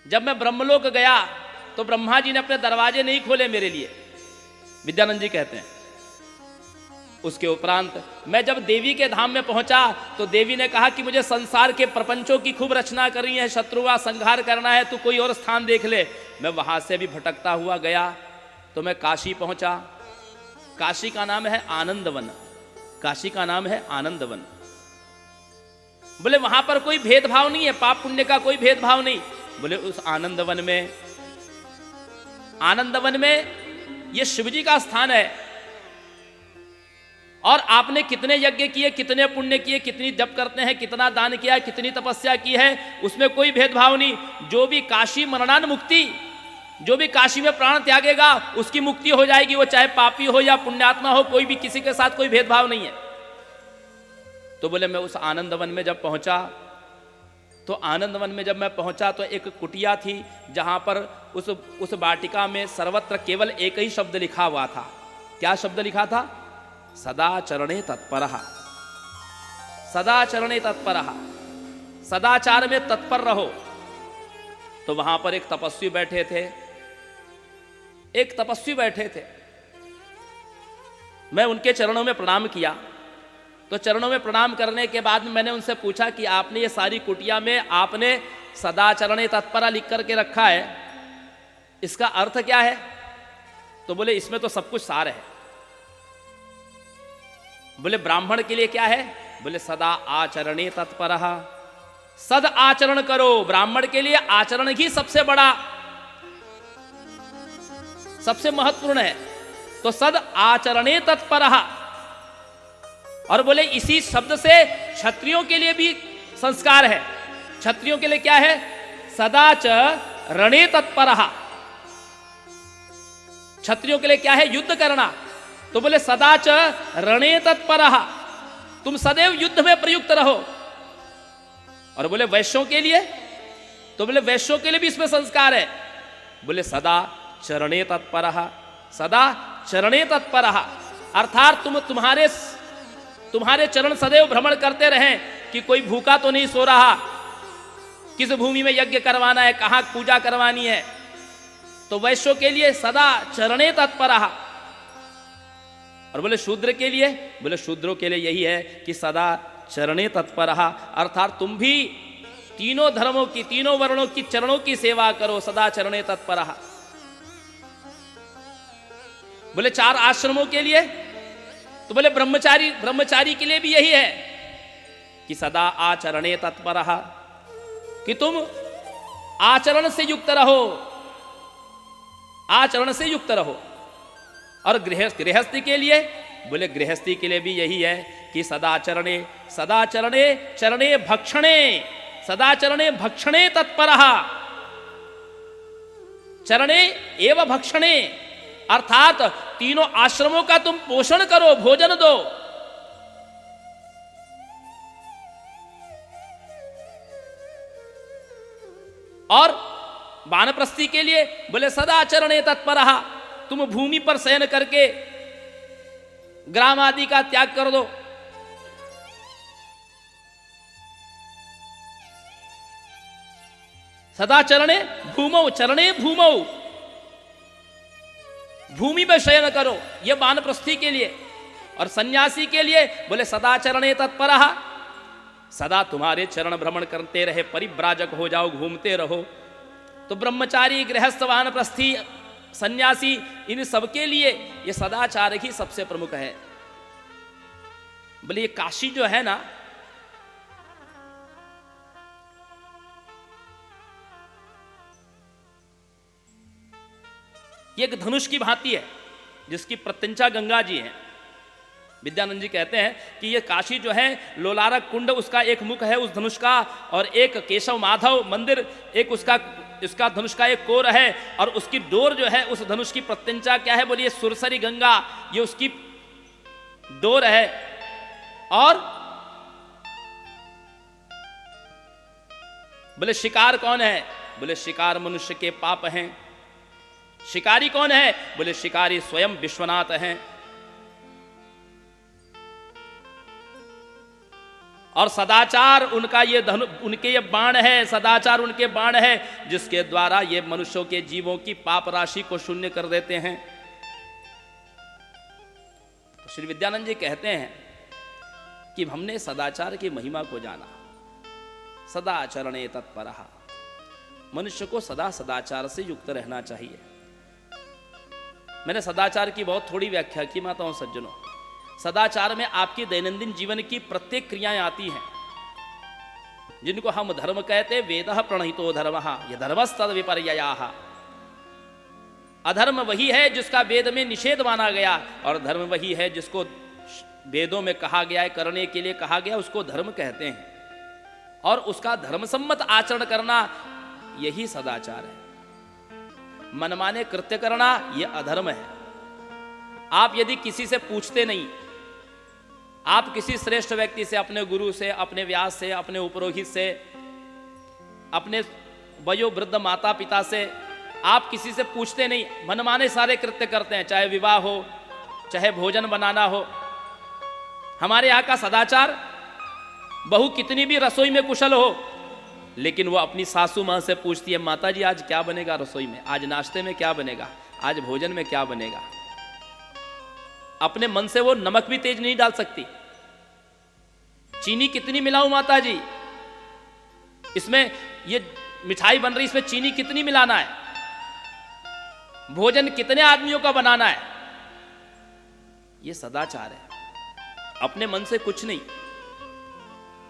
जब मैं ब्रह्मलोक गया तो ब्रह्मा जी ने अपने दरवाजे नहीं खोले मेरे लिए, विद्यानंद जी कहते हैं। उसके उपरांत मैं जब देवी के धाम में पहुंचा तो देवी ने कहा कि मुझे संसार के प्रपंचों की खूब रचना करनी है, शत्रुआ संहार करना है, तू कोई और स्थान देख ले। मैं वहां से भी भटकता हुआ गया तो मैं काशी पहुंचा। काशी का नाम है आनंदवन, काशी का नाम है आनंदवन। बोले वहां पर कोई भेदभाव नहीं है, पाप पुण्य का कोई भेदभाव नहीं। बोले उस आनंदवन में ये शिवजी का स्थान है और आपने कितने यज्ञ किए, कितने पुण्य किए, कितनी जप करते हैं, कितना दान किया, कितनी तपस्या की है, उसमें कोई भेदभाव नहीं। जो भी काशी मरणान मुक्ति, जो भी काशी में प्राण त्यागेगा उसकी मुक्ति हो जाएगी, वो चाहे पापी हो या पुण्यात्मा हो, कोई भी किसी के साथ कोई भेदभाव नहीं है। तो बोले मैं उस आनंदवन में जब पहुंचा तो आनंदवन में जब मैं पहुंचा तो एक कुटिया थी जहां पर उस वाटिका में सर्वत्र केवल एक ही शब्द लिखा हुआ था। क्या शब्द लिखा था? सदा चरणे तत्परः, सदा चरणे तत्परः, सदाचार में तत्पर रहो। तो वहां पर एक तपस्वी बैठे थे, एक तपस्वी बैठे थे। मैं उनके चरणों में प्रणाम किया। तो चरणों में प्रणाम करने के बाद मैंने उनसे पूछा कि आपने ये सारी कुटिया में आपने सदाचरणे तत्परा लिख करके रखा है, इसका अर्थ क्या है? तो बोले इसमें तो सब कुछ सार है। बोले ब्राह्मण के लिए क्या है? बोले सदा आचरणे तत्परः, सद आचरण करो। ब्राह्मण के लिए आचरण ही सबसे बड़ा, सबसे महत्वपूर्ण है। तो सद आचरणे तत्परः। और बोले इसी शब्द से क्षत्रियों के लिए भी संस्कार है। क्षत्रियों के लिए क्या है? सदाच रणे तत्परः। क्षत्रियों के लिए क्या है? युद्ध करना। तो बोले सदाच रणे तत्परः, तुम सदैव युद्ध में प्रयुक्त रहो। और बोले वैश्यों के लिए? तो बोले वैश्यों के लिए भी इसमें संस्कार है। बोले सदा चरणे तत्परः, सदा चरणे तत्परः, अर्थात तुम्हारे चरण सदैव भ्रमण करते रहें कि कोई भूखा तो नहीं सो रहा, किस भूमि में यज्ञ करवाना है, कहां पूजा करवानी है। तो वैश्यों के लिए सदा चरणे तत्परः। और बोले शूद्र के लिए? बोले शूद्रों के लिए यही है कि सदा चरणे तत्परः, अर्थात तुम भी तीनों धर्मों की, तीनों वर्णों की चरणों की सेवा करो, सदा चरणे तत्परः। बोले 4 आश्रमों के लिए? तो बोले ब्रह्मचारी के लिए भी यही है कि सदा आचरणे तत्परः, कि तुम आचरण से युक्त रहो, आचरण से युक्त रहो। और गृहस्थी के लिए? बोले गृहस्थी के लिए भी यही है कि सदाचरणे चरणे भक्षणे, सदाचरणे भक्षणे तत्परः, चरणे एव भक्षणे, अर्थात तीनों आश्रमों का तुम पोषण करो, भोजन दो। और वानप्रस्थी के लिए? बोले सदाचरणे तत्परः, तुम भूमि पर शयन करके ग्राम आदि का त्याग कर दो। सदाचरणे भूमौ, चरणे भूमौ, भूमि में शयन करो, यह वानप्रस्थी के लिए। और सन्यासी के लिए? बोले सदाचरणे तत्परः, सदा तुम्हारे चरण भ्रमण करते रहे, परिव्राजक हो जाओ, घूमते रहो। तो ब्रह्मचारी, गृहस्थ, वानप्रस्थी, सन्यासी, इन सबके लिए ये सदाचार ही सबसे प्रमुख है। बोले ये काशी जो है ना, ये एक धनुष की भांति है जिसकी प्रत्यंचा गंगा जी है। विद्यानंद जी कहते हैं कि ये काशी जो है, लोलारक कुंड उसका एक मुख है उस धनुष का, और एक केशव माधव मंदिर एक उसका धनुष का एक कोर है, और उसकी डोर जो है उस धनुष की प्रत्यंचा क्या है? बोलिए सुरसरी गंगा, ये उसकी डोर है। और बोले शिकार कौन है? बोले शिकार मनुष्य के पाप हैं। शिकारी कौन है? बोले शिकारी स्वयं विश्वनाथ हैं। और सदाचार उनका ये उनके ये बाण है, सदाचार उनके बाण है जिसके द्वारा ये मनुष्यों के जीवों की पाप राशि को शून्य कर देते हैं। तो श्री विद्यानंद जी कहते हैं कि हमने सदाचार की महिमा को जाना। सदाचरणे तत्परः, मनुष्य को सदा सदाचार से युक्त रहना चाहिए। मैंने सदाचार की बहुत थोड़ी व्याख्या की माताओं सज्जनों। सदाचार में आपकी दैनंदिन जीवन की प्रत्येक क्रियाएं आती हैं, जिनको हम धर्म कहते। वेदः प्रणहितो धर्मः यह धर्मस्तद विपर्ययाः। अधर्म वही है जिसका वेद में निषेध माना गया, और धर्म वही है जिसको वेदों में कहा गया है, करने के लिए कहा गया, उसको धर्म कहते हैं। और उसका धर्मसम्मत आचरण करना यही सदाचार है। मनमाने कृत्य करना यह अधर्म है। आप यदि किसी से पूछते नहीं, आप किसी श्रेष्ठ व्यक्ति से, अपने गुरु से, अपने व्यास से, अपने उपरोहित से, अपने वयोवृद्ध माता पिता से आप किसी से पूछते नहीं, मनमाने सारे कृत्य करते हैं, चाहे विवाह हो, चाहे भोजन बनाना हो। हमारे यहाँ का सदाचार, बहू कितनी भी रसोई में कुशल हो, लेकिन वो अपनी सासू माँ से पूछती है, माता जी आज क्या बनेगा रसोई में, आज नाश्ते में क्या बनेगा, आज भोजन में क्या बनेगा। अपने मन से वो नमक भी तेज नहीं डाल सकती। चीनी कितनी मिलाऊं माता जी, इसमें ये मिठाई बन रही, इसमें चीनी कितनी मिलाना है, भोजन कितने आदमियों का बनाना है। ये सदाचार है। अपने मन से कुछ नहीं।